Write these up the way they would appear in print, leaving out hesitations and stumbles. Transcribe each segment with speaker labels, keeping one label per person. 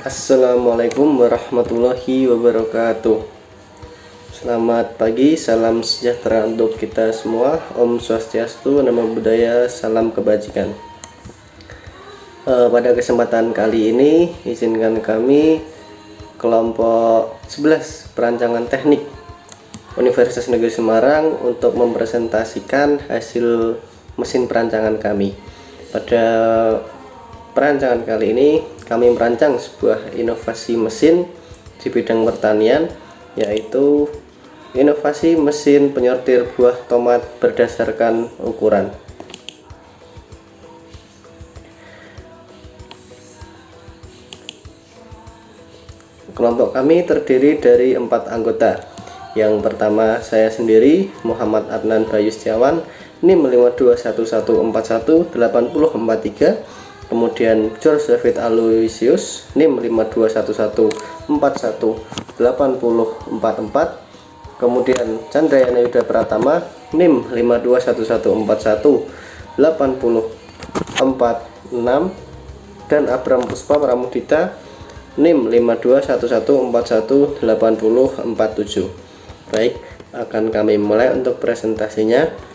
Speaker 1: Assalamualaikum warahmatullahi wabarakatuh. Selamat pagi, salam sejahtera untuk kita semua. Om Swastiastu, Namo Buddhaya, salam kebajikan. Pada kesempatan kali ini izinkan kami kelompok 11 perancangan teknik Universitas Negeri Semarang untuk mempresentasikan hasil mesin perancangan kami. Pada perancangan kali ini kami merancang sebuah inovasi mesin di bidang pertanian, yaitu inovasi mesin penyortir buah tomat berdasarkan ukuran. Kelompok kami terdiri dari 4 anggota. Yang pertama saya sendiri, Muhammad Adnan Bayu Setiawan, NIM 5211418043. Kemudian George David Aloysius, NIM 5211418044. Kemudian Candrayana Yuda Pratama, NIM 5211418046. Dan Abram Puspa Pramudita, NIM 5211418047. Baik, akan kami mulai untuk presentasinya.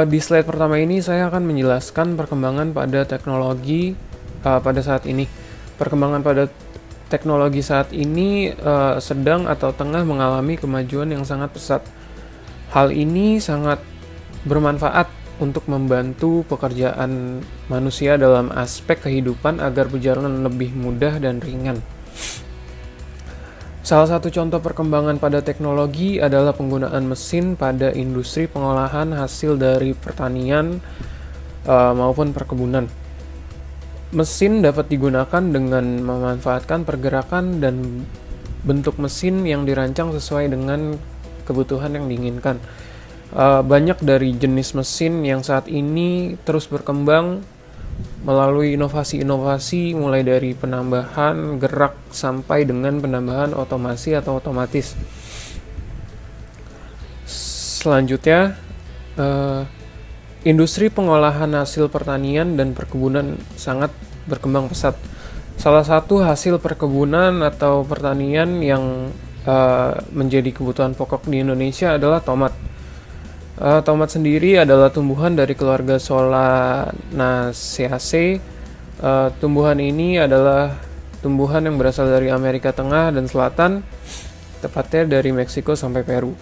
Speaker 2: Di slide pertama ini saya akan menjelaskan perkembangan pada teknologi pada saat ini. Perkembangan pada teknologi saat ini sedang atau tengah mengalami kemajuan yang sangat pesat. Hal ini sangat bermanfaat untuk membantu pekerjaan manusia dalam aspek kehidupan agar berjalan lebih mudah dan ringan. Salah satu contoh perkembangan pada teknologi adalah penggunaan mesin pada industri pengolahan hasil dari pertanian maupun perkebunan. Mesin dapat digunakan dengan memanfaatkan pergerakan dan bentuk mesin yang dirancang sesuai dengan kebutuhan yang diinginkan. Banyak dari jenis mesin yang saat ini terus berkembang melalui inovasi-inovasi mulai dari penambahan gerak sampai dengan penambahan otomasi atau otomatis. Selanjutnya, industri pengolahan hasil pertanian dan perkebunan sangat berkembang pesat. Salah satu hasil perkebunan atau pertanian yang menjadi kebutuhan pokok di Indonesia adalah tomat. Tomat sendiri adalah tumbuhan dari keluarga Solanaceae. Tumbuhan ini adalah tumbuhan yang berasal dari Amerika Tengah dan Selatan, tepatnya dari Meksiko sampai Peru.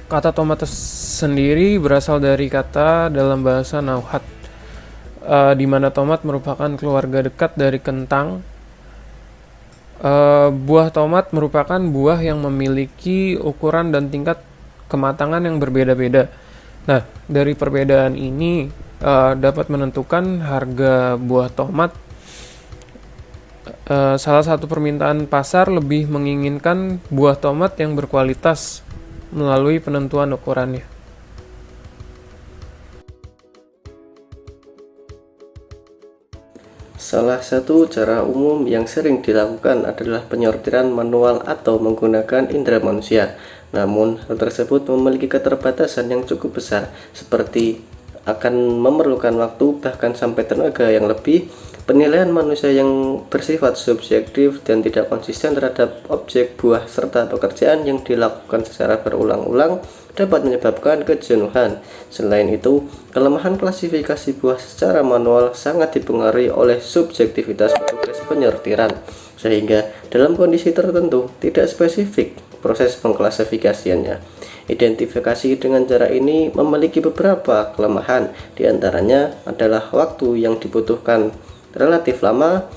Speaker 2: Kata tomat sendiri berasal dari kata dalam bahasa Nahuatl, di mana tomat merupakan keluarga dekat dari kentang. Buah tomat merupakan buah yang memiliki ukuran dan tingkat kematangan yang berbeda-beda. Nah, dari perbedaan ini dapat menentukan harga buah tomat. Salah satu permintaan pasar lebih menginginkan buah tomat yang berkualitas melalui penentuan ukurannya.
Speaker 1: Salah satu cara umum yang sering dilakukan adalah penyortiran manual atau menggunakan indera manusia. Namun, hal tersebut memiliki keterbatasan yang cukup besar, seperti akan memerlukan waktu bahkan sampai tenaga yang lebih. Penilaian manusia yang bersifat subjektif dan tidak konsisten terhadap objek buah serta pekerjaan yang dilakukan secara berulang-ulang dapat menyebabkan kejenuhan. Selain itu, kelemahan klasifikasi buah secara manual sangat dipengaruhi oleh subjektivitas petugas penyortiran, sehingga dalam kondisi tertentu tidak spesifik proses pengklasifikasiannya. Identifikasi dengan cara ini memiliki beberapa kelemahan, diantaranya adalah waktu yang dibutuhkan relatif lama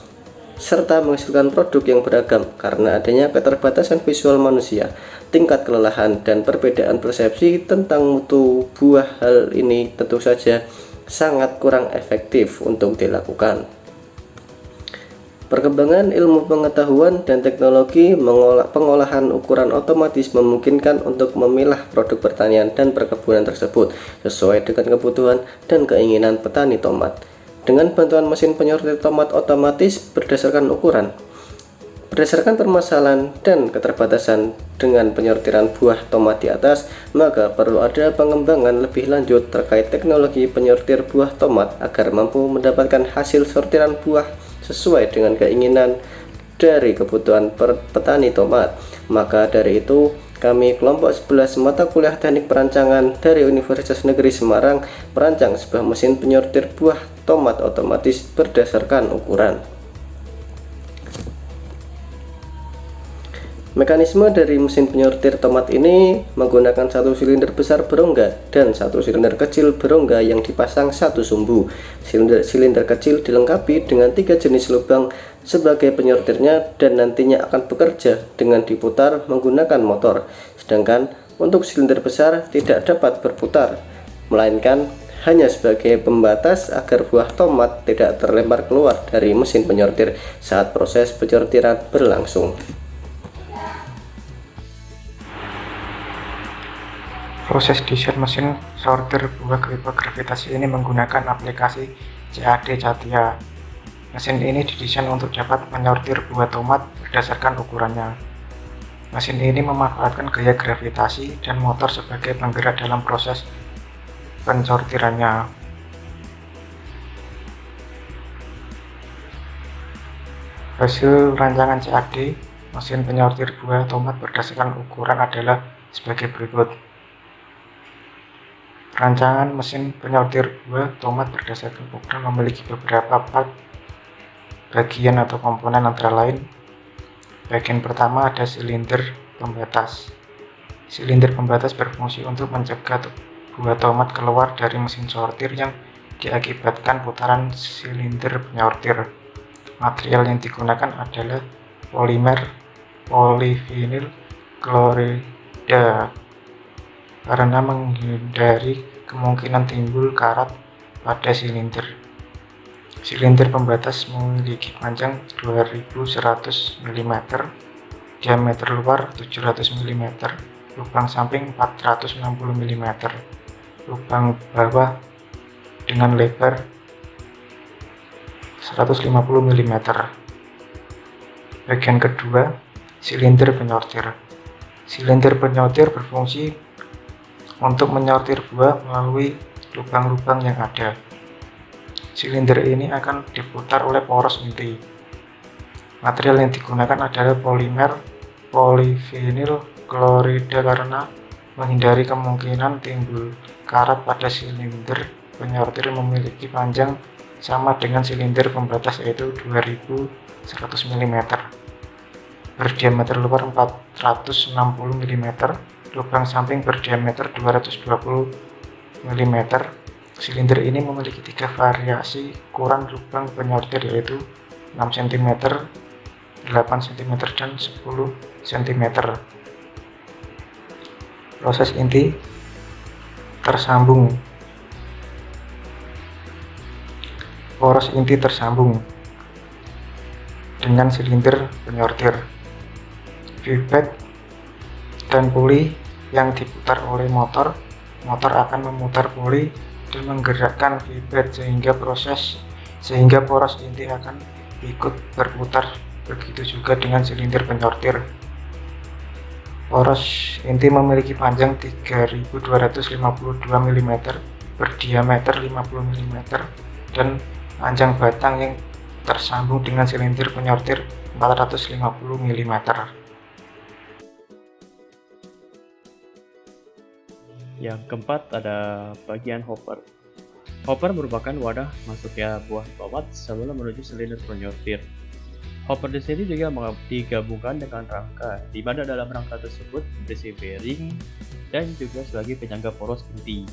Speaker 1: serta menghasilkan produk yang beragam karena adanya keterbatasan visual manusia, tingkat kelelahan, dan perbedaan persepsi tentang mutu buah. Hal ini tentu saja sangat kurang efektif untuk dilakukan. Perkembangan ilmu pengetahuan dan teknologi pengolahan ukuran otomatis memungkinkan untuk memilah produk pertanian dan perkebunan tersebut sesuai dengan kebutuhan dan keinginan petani tomat. Dengan bantuan mesin penyortir tomat otomatis berdasarkan ukuran. Berdasarkan permasalahan dan keterbatasan dengan penyortiran buah tomat di atas, maka perlu ada pengembangan lebih lanjut terkait teknologi penyortir buah tomat agar mampu mendapatkan hasil sortiran buah sesuai dengan keinginan dari kebutuhan petani tomat. Maka dari itu, kami kelompok 11 mata kuliah teknik perancangan dari Universitas Negeri Semarang merancang sebuah mesin penyortir buah tomat otomatis berdasarkan ukuran. Mekanisme dari mesin penyortir tomat ini menggunakan satu silinder besar berongga dan satu silinder kecil berongga yang dipasang satu sumbu. Silinder kecil dilengkapi dengan 3 jenis lubang sebagai penyortirnya dan nantinya akan bekerja dengan diputar menggunakan motor. Sedangkan untuk silinder besar tidak dapat berputar, melainkan hanya sebagai pembatas agar buah tomat tidak terlempar keluar dari mesin penyortir saat proses penyortiran berlangsung.
Speaker 3: Proses desain mesin sortir buah gravitasi ini menggunakan aplikasi CAD CATIA. Mesin ini didesain untuk dapat menyortir buah tomat berdasarkan ukurannya. Mesin ini memanfaatkan gaya gravitasi dan motor sebagai penggerak dalam proses pensortirannya. Hasil rancangan CAD mesin penyortir buah tomat berdasarkan ukuran adalah sebagai berikut. Rancangan mesin penyortir buah tomat berdasarkan ukuran memiliki beberapa part bagian atau komponen, antara lain bagian pertama ada silinder pembatas. Silinder pembatas berfungsi untuk mencegah buah tomat keluar dari mesin sortir yang diakibatkan putaran silinder penyortir. Material yang digunakan adalah polimer polivinil klorida karena menghindari kemungkinan timbul karat pada silinder. Silinder pembatas memiliki panjang 2100 mm, diameter luar 700 mm, lubang samping 460 mm, lubang bawah dengan lebar 150 mm. Bagian kedua, silinder penyortir. Silinder penyortir berfungsi untuk menyortir buah melalui lubang-lubang yang ada. Silinder ini akan diputar oleh poros inti. Material yang digunakan adalah polimer polivinil klorida karena menghindari kemungkinan timbul karat pada silinder penyortir memiliki panjang sama dengan silinder pembatas, yaitu 2100 mm, berdiameter luar 460 mm, lubang samping berdiameter 220 mm. Silinder ini memiliki 3 variasi ukuran lubang penyortir, yaitu 6 cm, 8 cm, dan 10 cm. Proses inti tersambung. Poros inti tersambung dengan silinder penyortir. Pipet dan puli yang diputar oleh motor akan memutar puli dan menggerakkan pipet sehingga poros inti akan ikut berputar. Begitu juga dengan silinder penyortir. Poros inti memiliki panjang 3252 mm, berdiameter 50 mm, dan panjang batang yang tersambung dengan silinder penyortir 450 mm.
Speaker 4: Yang keempat ada bagian hopper. Hopper merupakan wadah masuknya buah tomat sebelum menuju silinder penyortir. Hopper di sini juga digabungkan dengan rangka, di mana dalam rangka tersebut berisi bearing dan juga sebagai penyangga poros inti.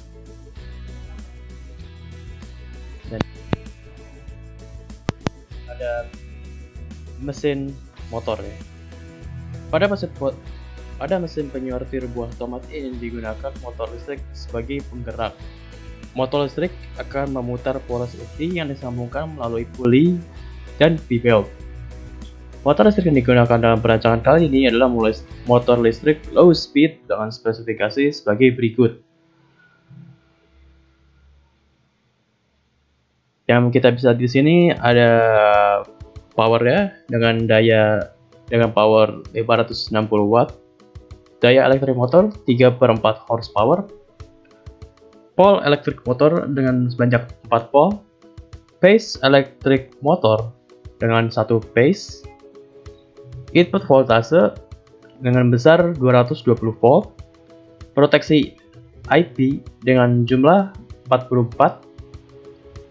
Speaker 4: Dan ada mesin motor ya. Pada mesin penyortir buah tomat ini digunakan motor listrik sebagai penggerak. Motor listrik akan memutar poros inti yang disambungkan melalui puli dan V-belt. Motor listrik yang digunakan dalam perancangan kali ini adalah motor listrik low speed dengan spesifikasi sebagai berikut. Yang kita bisa di sini ada powernya dengan power 560 watt, daya elektrik motor 3/4 horsepower, pole elektrik motor dengan sebanyak 4 pole, phase elektrik motor dengan 1 phase, input voltase dengan besar 220 volt, proteksi IP dengan jumlah 44,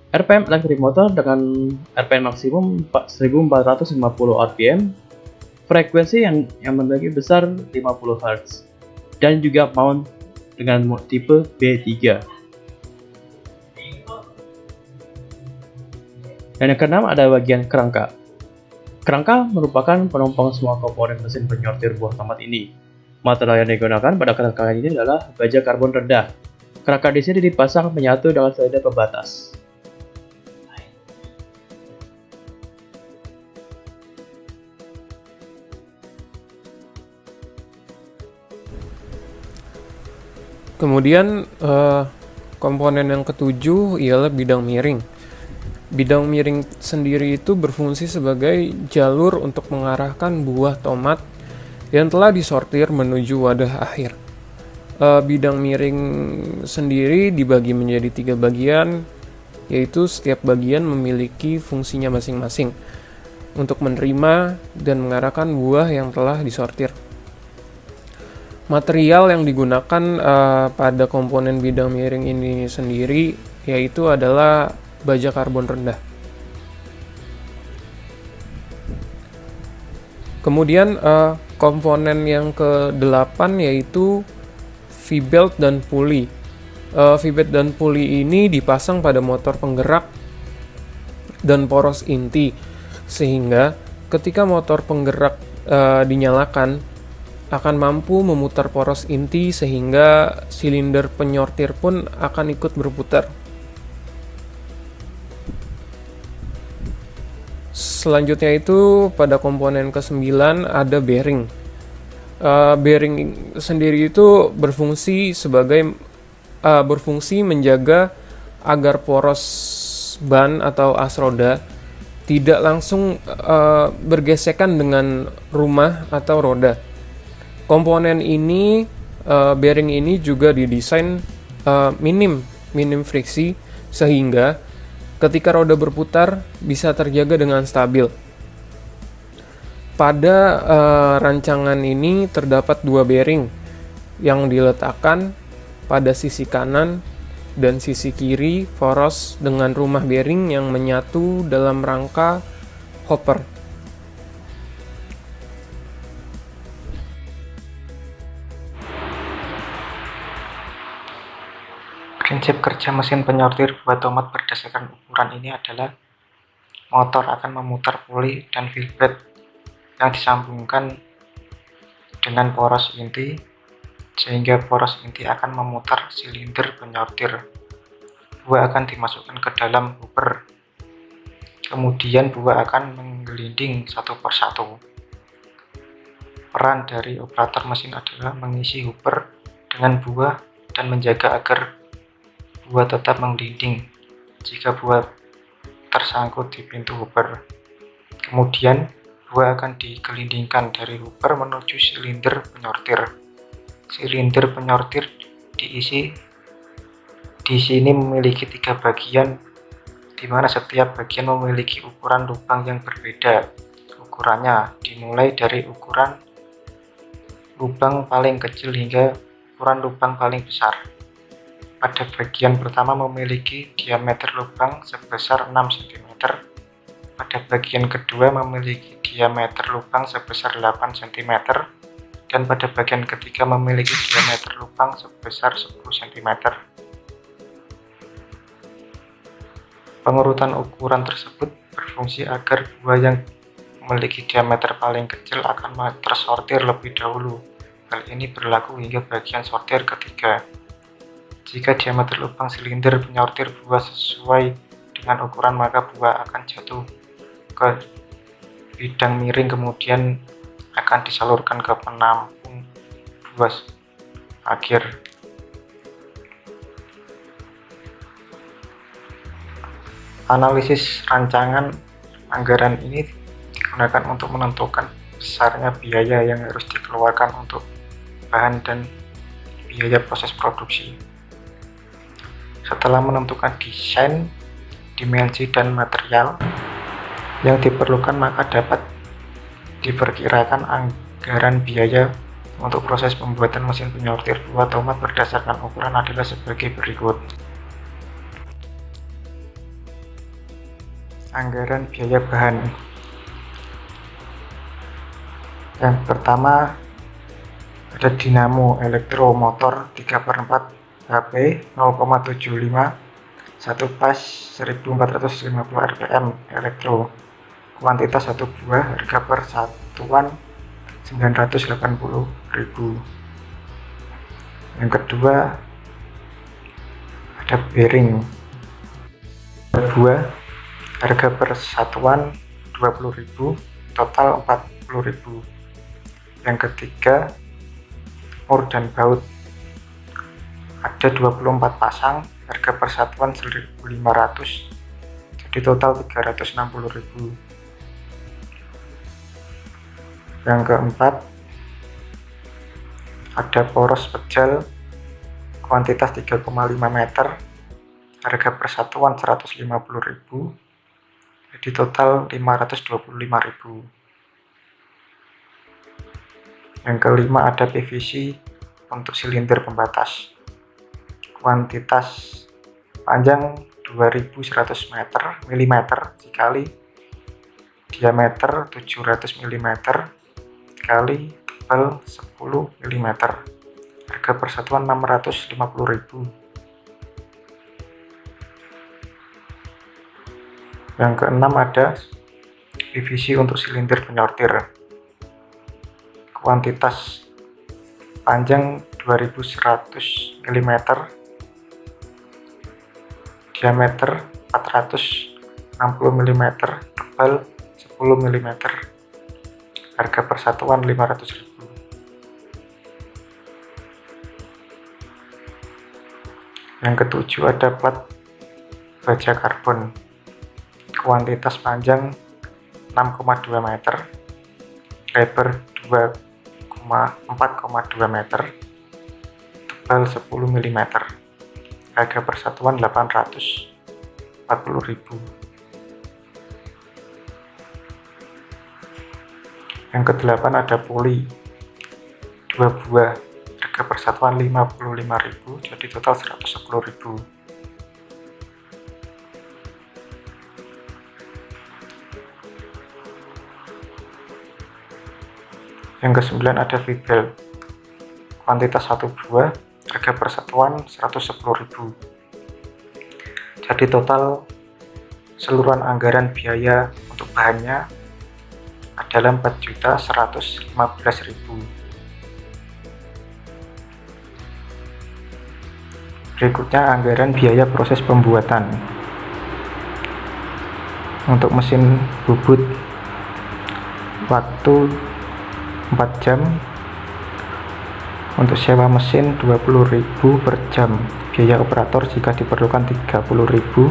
Speaker 4: RPM elektrik motor dengan RPM maksimum 1450 rpm, frekuensi yang memiliki besar 50 Hz, dan juga mount dengan tipe B3. Dan yang keenam ada bagian kerangka. Kerangka merupakan penumpang semua komponen mesin penyortir buah tomat ini. Material yang digunakan pada kerangka ini adalah baja karbon rendah. Kerangka di sini dipasang menyatu dengan silinder pembatas.
Speaker 2: Kemudian komponen yang ketujuh ialah bidang miring. Bidang miring sendiri itu berfungsi sebagai jalur untuk mengarahkan buah tomat yang telah disortir menuju wadah akhir. Bidang miring sendiri dibagi menjadi 3 bagian, yaitu setiap bagian memiliki fungsinya masing-masing untuk menerima dan mengarahkan buah yang telah disortir. Material yang digunakan pada komponen bidang miring ini sendiri yaitu adalah baja karbon rendah. Kemudian komponen yang ke-8 yaitu V-belt dan pulley. V-belt dan pulley ini dipasang pada motor penggerak dan poros inti, sehingga ketika motor penggerak dinyalakan akan mampu memutar poros inti sehingga silinder penyortir pun akan ikut berputar. Selanjutnya itu pada komponen ke-9 ada bearing. Bearing sendiri itu berfungsi menjaga agar poros ban atau as roda tidak langsung bergesekan dengan rumah atau roda. Komponen ini, bearing ini juga didesain minim friksi sehingga ketika roda berputar bisa terjaga dengan stabil. Pada rancangan ini terdapat 2 bearing yang diletakkan pada sisi kanan dan sisi kiri poros dengan rumah bearing yang menyatu dalam rangka hopper.
Speaker 3: Prinsip kerja mesin penyortir buah tomat berdasarkan ukuran ini adalah motor akan memutar puli dan V-belt yang disambungkan dengan poros inti, sehingga poros inti akan memutar silinder penyortir. Buah akan dimasukkan ke dalam hopper, kemudian buah akan menggelinding satu persatu. Peran dari operator mesin adalah mengisi hopper dengan buah dan menjaga agar buah tetap menggelinding jika buah tersangkut di pintu hopper. Kemudian buah akan digelindingkan dari hopper menuju silinder penyortir. Silinder penyortir diisi di sini memiliki 3 bagian, di mana setiap bagian memiliki ukuran lubang yang berbeda. Ukurannya dimulai dari ukuran lubang paling kecil hingga ukuran lubang paling besar. Pada bagian pertama memiliki diameter lubang sebesar 6 cm. Pada bagian kedua memiliki diameter lubang sebesar 8 cm. Dan pada bagian ketiga memiliki diameter lubang sebesar 10 cm. Pengurutan ukuran tersebut berfungsi agar buah yang memiliki diameter paling kecil akan tersortir lebih dahulu. Hal ini berlaku hingga bagian sortir ketiga. Jika diameter lubang silinder penyortir buah sesuai dengan ukuran, maka buah akan jatuh ke bidang miring kemudian akan disalurkan ke penampung buas akhir. Analisis rancangan anggaran ini digunakan untuk menentukan besarnya biaya yang harus dikeluarkan untuk bahan dan biaya proses produksi. Setelah menentukan desain, dimensi, dan material yang diperlukan, maka dapat diperkirakan anggaran biaya untuk proses pembuatan mesin penyortir buah tomat berdasarkan ukuran adalah sebagai berikut. Anggaran biaya bahan. Yang pertama ada dinamo elektromotor 3/4 HP 0,75, 1 pas 1450 rpm elektro, kuantitas 1 buah, harga per satuan 980.000. Yang kedua ada bearing 2 buah, harga per satuan 20.000, total 40.000. Yang ketiga mur dan baut, ada 24 pasang, harga per satuan 1.500, jadi total 360.000. Yang keempat ada poros pejal, kuantitas 3,5 meter, harga per satuan 150.000, jadi total 525.000. Yang kelima ada PVC untuk silinder pembatas, kuantitas panjang 2100 mm dikali diameter 700 mm dikali tebal 10 mm, harga per satuan 650.000. Yang keenam ada PVC untuk silinder penyortir, kuantitas panjang 2100 mm, diameter 460 mm, tebal 10 mm, harga per satuan 500.000. Yang ketujuh ada plat baja karbon, kuantitas panjang 6,2 meter, lebar 4,2 meter, tebal 10 mm, harga per satuan 840.000. Yang kedelapan ada poli 2 buah, harga per satuan 55.000, jadi total 110.000. Yang kesembilan ada V-belt, kuantitas 1 buah, harga per satuan 110.000, jadi total seluruhan anggaran biaya untuk bahannya adalah 4.115.000. Berikutnya anggaran biaya proses pembuatan. Untuk mesin bubut waktu 4 jam, untuk sewa mesin 20.000 per jam, biaya operator jika diperlukan 30.000,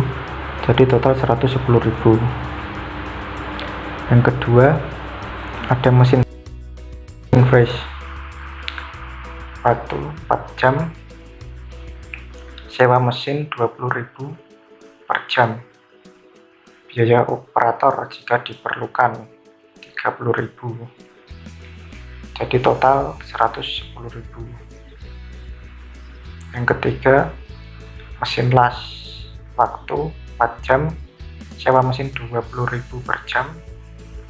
Speaker 3: jadi total 110.000. Yang kedua ada mesin fresh waktu 4 jam, sewa mesin 20.000 per jam, biaya operator jika diperlukan 30.000, jadi total 110.000. Yang ketiga mesin las waktu 4 jam, sewa mesin 20.000 per jam,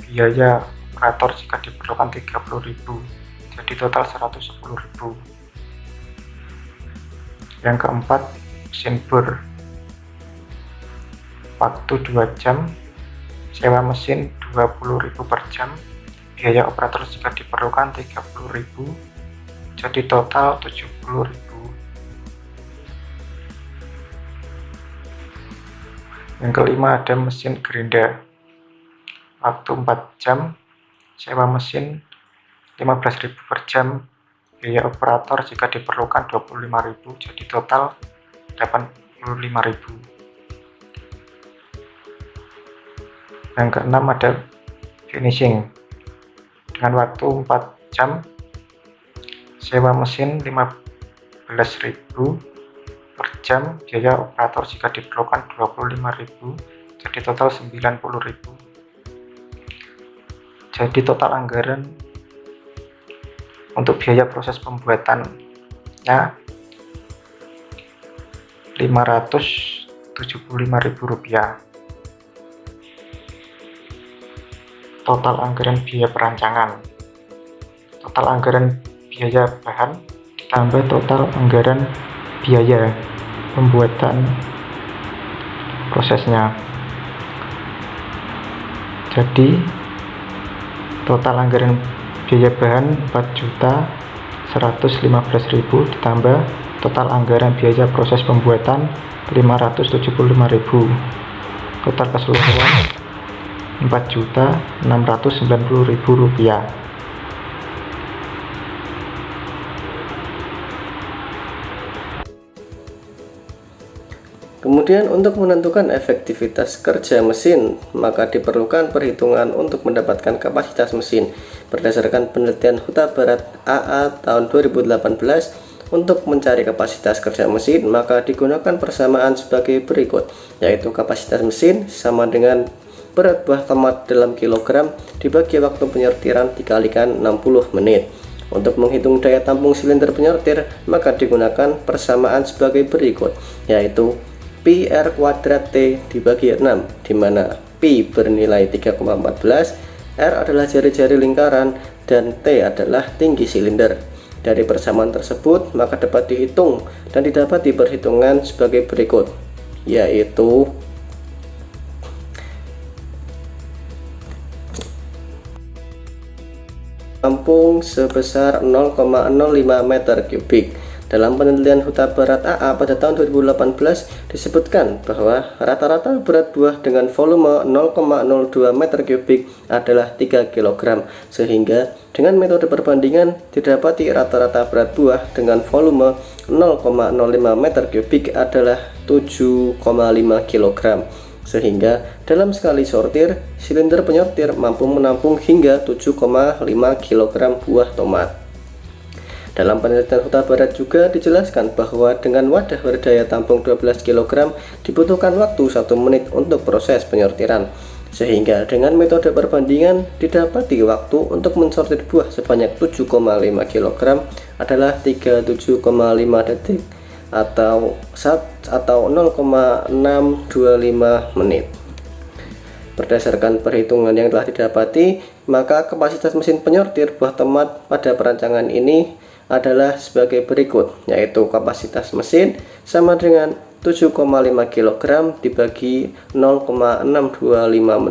Speaker 3: biaya operator jika diperlukan 30.000, jadi total 110.000. Yang keempat mesin bor waktu 2 jam, sewa mesin 20.000 per jam, biaya operator jika diperlukan 30.000, jadi total 70.000. Yang kelima ada mesin gerinda waktu 4 jam, sewa mesin 15.000 per jam, biaya operator jika diperlukan 25.000, jadi total 85.000. Yang keenam ada finishing dengan waktu 4 jam, sewa mesin 15.000 per jam, biaya operator jika diperlukan 25.000, jadi total 90.000. Jadi total anggaran untuk biaya proses pembuatannya Rp575.000. Total anggaran biaya perancangan, total anggaran biaya bahan ditambah total anggaran biaya pembuatan prosesnya. Jadi total anggaran biaya bahan 4.115.000 ditambah total anggaran biaya proses pembuatan 575.000. Total keseluruhan Rp4.690.000.
Speaker 1: Kemudian untuk menentukan efektivitas kerja mesin, maka diperlukan perhitungan untuk mendapatkan kapasitas mesin. Berdasarkan penelitian Huta Barat AA tahun 2018, untuk mencari kapasitas kerja mesin, maka digunakan persamaan sebagai berikut, yaitu kapasitas mesin sama dengan berat buah tomat dalam kilogram dibagi waktu penyortiran dikalikan 60 menit. Untuk menghitung daya tampung silinder penyortir, maka digunakan persamaan sebagai berikut, yaitu Pi R kuadrat T dibagi 6, di mana Pi bernilai 3,14, R adalah jari-jari lingkaran, dan T adalah tinggi silinder. Dari persamaan tersebut, maka dapat dihitung dan didapati perhitungan sebagai berikut, yaitu tampung sebesar 0,05 meter kubik. Dalam penelitian Huta Barat AA pada tahun 2018 disebutkan bahwa rata-rata berat buah dengan volume 0,02 meter kubik adalah 3 kg, sehingga dengan metode perbandingan didapati rata-rata berat buah dengan volume 0,05 meter kubik adalah 7,5 kg. Sehingga dalam sekali sortir, silinder penyortir mampu menampung hingga 7,5 kg buah tomat. Dalam penelitian Huta Barat juga dijelaskan bahwa dengan wadah berdaya tampung 12 kg dibutuhkan waktu 1 menit untuk proses penyortiran. Sehingga dengan metode perbandingan didapati waktu untuk mensortir buah sebanyak 7,5 kg adalah 37,5 detik atau 0,625 menit. Berdasarkan perhitungan yang telah didapati, maka kapasitas mesin penyortir buah tomat pada perancangan ini adalah sebagai berikut, yaitu kapasitas mesin sama dengan 7,5 kg dibagi 0,625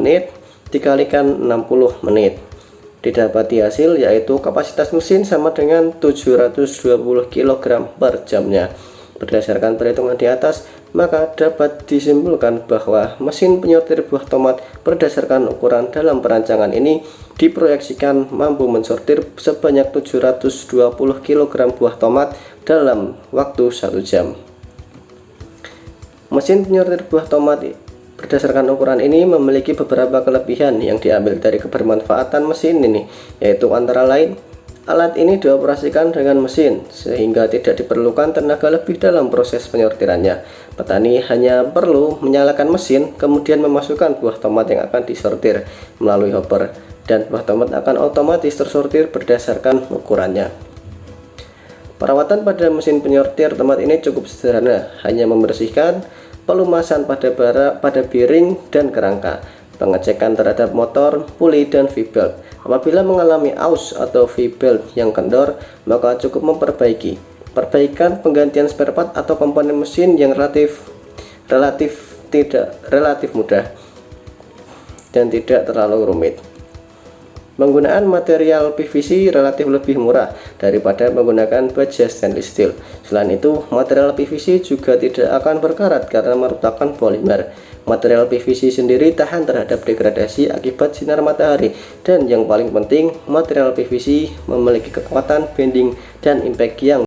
Speaker 1: menit dikalikan 60 menit. Didapati hasil yaitu kapasitas mesin sama dengan 720 kg per jamnya. Berdasarkan perhitungan di atas, maka dapat disimpulkan bahwa mesin penyortir buah tomat berdasarkan ukuran dalam perancangan ini diproyeksikan mampu mensortir sebanyak 720 kg buah tomat dalam waktu 1 jam. Mesin penyortir buah tomat berdasarkan ukuran ini memiliki beberapa kelebihan yang diambil dari kebermanfaatan mesin ini, yaitu antara lain alat ini dioperasikan dengan mesin sehingga tidak diperlukan tenaga lebih dalam proses penyortirannya. Petani hanya perlu menyalakan mesin, kemudian memasukkan buah tomat yang akan disortir melalui hopper, dan buah tomat akan otomatis tersortir berdasarkan ukurannya. Perawatan pada mesin penyortir tomat ini cukup sederhana, hanya membersihkan, pelumasan pada bearing dan kerangka, pengecekan terhadap motor, puli, dan V-belt. Apabila mengalami aus atau V-belt yang kendor, maka cukup memperbaiki. Perbaikan penggantian spare part atau komponen mesin yang relatif mudah dan tidak terlalu rumit. Penggunaan material PVC relatif lebih murah daripada menggunakan baja stainless steel. Selain itu, material PVC juga tidak akan berkarat karena merupakan polimer. Material PVC sendiri tahan terhadap degradasi akibat sinar matahari, dan yang paling penting material PVC memiliki kekuatan bending dan impact yang